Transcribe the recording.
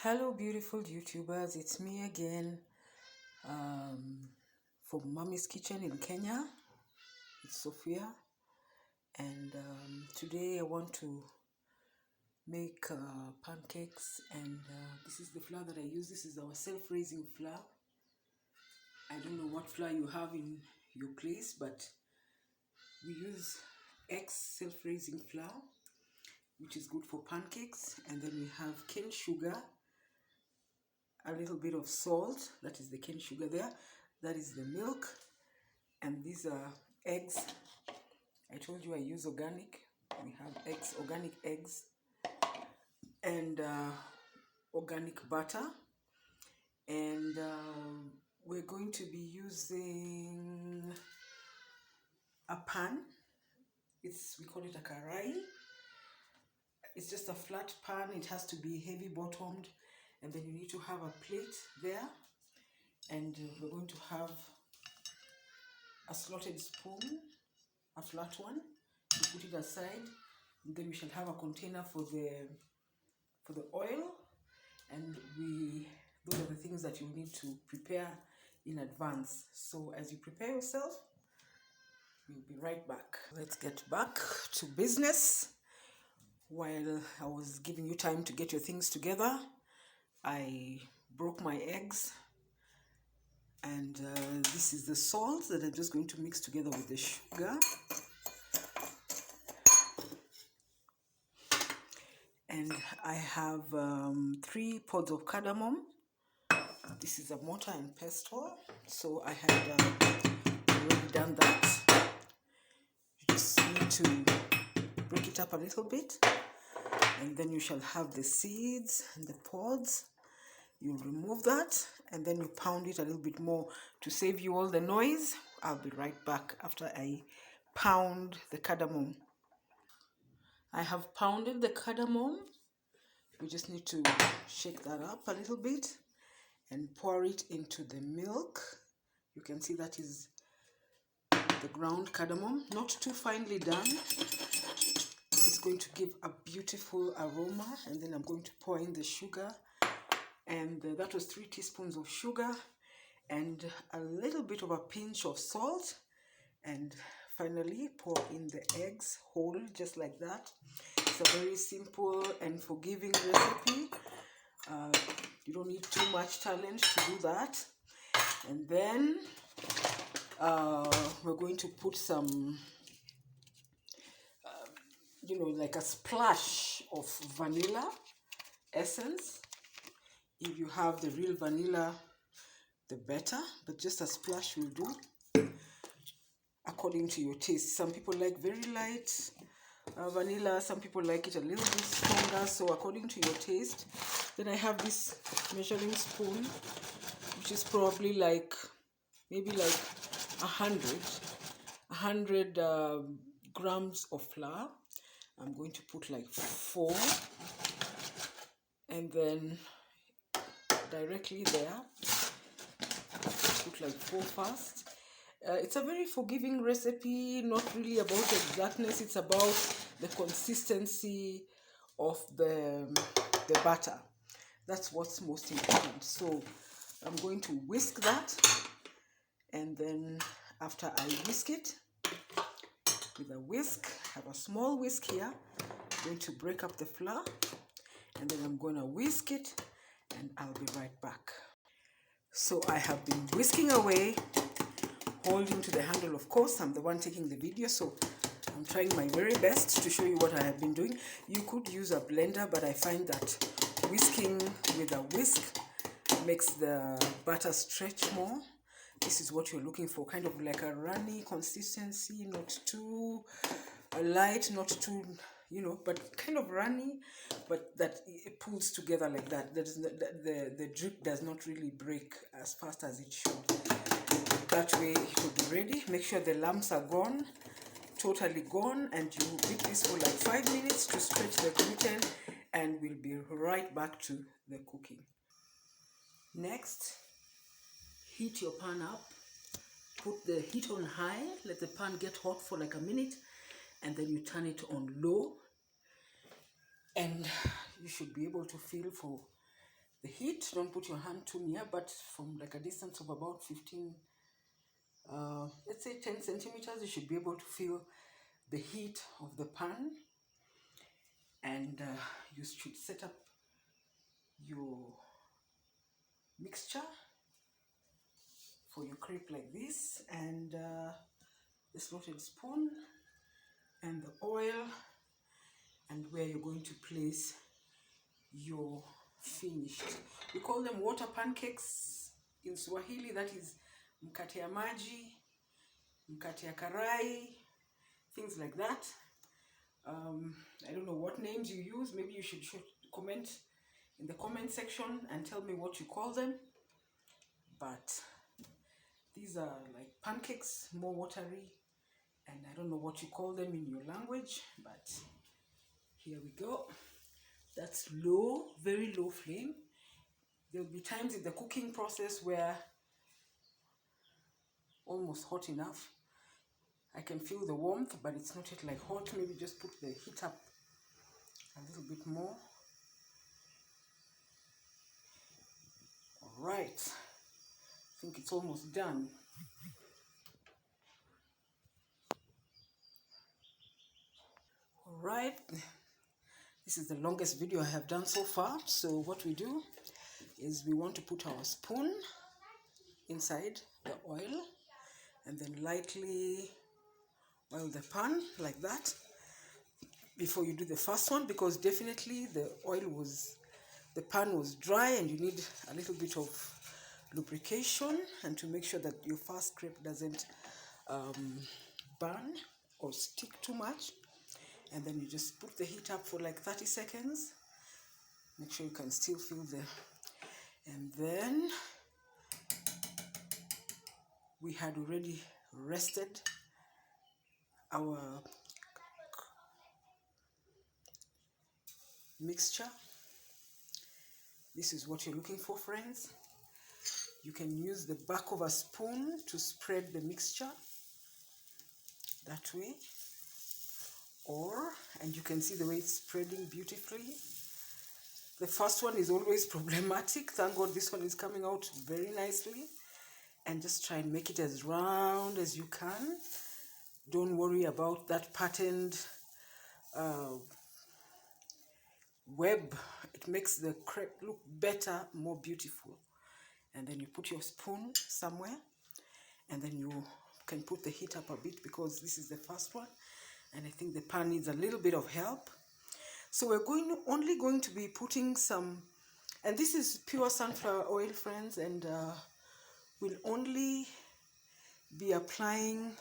Hello, beautiful YouTubers. It's me again from Mommy's Kitchen in Kenya. It's Sophia, and today I want to make pancakes. And this is the flour that I use. This is our self-raising flour. I don't know what flour you have in your place, but we use X self-raising flour, which is good for pancakes. And then we have cane sugar, a little bit of salt, that is the cane sugar there, that is the milk, and these are eggs. I told you I use organic. We have eggs, organic eggs, and organic butter, and we're going to be using a pan. We call it a karai. It's just a flat pan. It has to be heavy bottomed, and then you need to have a plate there, and we're going to have a slotted spoon, a flat one. You put it aside, and then we shall have a container for the oil, and those are the things that you need to prepare in advance. So as you prepare yourself, we'll be right back. Let's get back to business. While I was giving you time to get your things together, I broke my eggs, and this is the salt that I'm just going to mix together with the sugar. And I have 3 pods of cardamom. This is a mortar and pestle, so I had already done that. You just need to break it up a little bit, and then you shall have the seeds and the pods. You remove that, and then you pound it a little bit more to save you all the noise. I'll be right back after I pound the cardamom. I have pounded the cardamom. We just need to shake that up a little bit and pour it into the milk. You can see that is the ground cardamom, not too finely done. It's going to give a beautiful aroma. And then I'm going to pour in the sugar, and that was 3 teaspoons of sugar and a little bit of a pinch of salt. And finally pour in the eggs whole, just like that. It's a very simple and forgiving recipe. You don't need too much talent to do that. And then we're going to put some like a splash of vanilla essence. If you have the real vanilla, the better, but just a splash will do, according to your taste. Some people like very light vanilla, some people like it a little bit stronger, so according to your taste. Then I have this measuring spoon, which is probably maybe 100 grams of flour. I'm going to put 4, and then directly there put 4 first. It's a very forgiving recipe, not really about exactness. It's about the consistency of the batter. That's what's most important. So I'm going to whisk that, and then after I whisk it with a whisk, I have a small whisk here, I'm going to break up the flour, and then I'm going to whisk it, and I'll be right back. So I have been whisking away, holding to the handle. Of course, I'm the one taking the video, so I'm trying my very best to show you what I have been doing. You could use a blender, but I find that whisking with a whisk makes the butter stretch more. This is what you're looking for, kind of like a runny consistency, not too light, not too, but kind of runny, but that it pulls together like that. The drip does not really break as fast as it should. That way it will be ready. Make sure the lumps are gone, totally gone, and you whip this for 5 minutes to stretch the gluten, and we'll be right back to the cooking. Next, heat your pan up. Put the heat on high, let the pan get hot for a minute, and then you turn it on low, and you should be able to feel for the heat. Don't put your hand too near, but from like a distance of about 15, let's say 10 centimeters, you should be able to feel the heat of the pan. And you should set up your mixture for your crepe like this, and the slotted spoon and the oil, and where you're going to place your finished. We call them water pancakes in Swahili. That is mkate ya maji, mkate ya karai, things like that. I don't know what names you use. Maybe you should comment in the comment section and tell me what you call them. But these are like pancakes, more watery, and I don't know what you call them in your language, but here we go. That's low, very low flame. There'll be times in the cooking process where almost hot enough. I can feel the warmth, but it's not yet like hot. Maybe just put the heat up a little bit more. All right, I think it's almost done. All right, this is the longest video I have done so far. So what we do is we want to put our spoon inside the oil and then lightly oil the pan like that before you do the first one, because definitely the pan was dry and you need a little bit of lubrication, and to make sure that your first crepe doesn't burn or stick too much. And then you just put the heat up for like 30 seconds. Make sure you can still feel and then we had already rested our mixture. This is what you're looking for, friends. You can use the back of a spoon to spread the mixture that way, and you can see the way it's spreading beautifully. The first one is always problematic. Thank God this one is coming out very nicely. And just try and make it as round as you can. Don't worry about that patterned web. It makes the crepe look better, more beautiful. And then you put your spoon somewhere, and then you can put the heat up a bit, because this is the first one and I think the pan needs a little bit of help. So we're only going to be putting some, and this is pure sunflower oil, friends, and we'll only be applying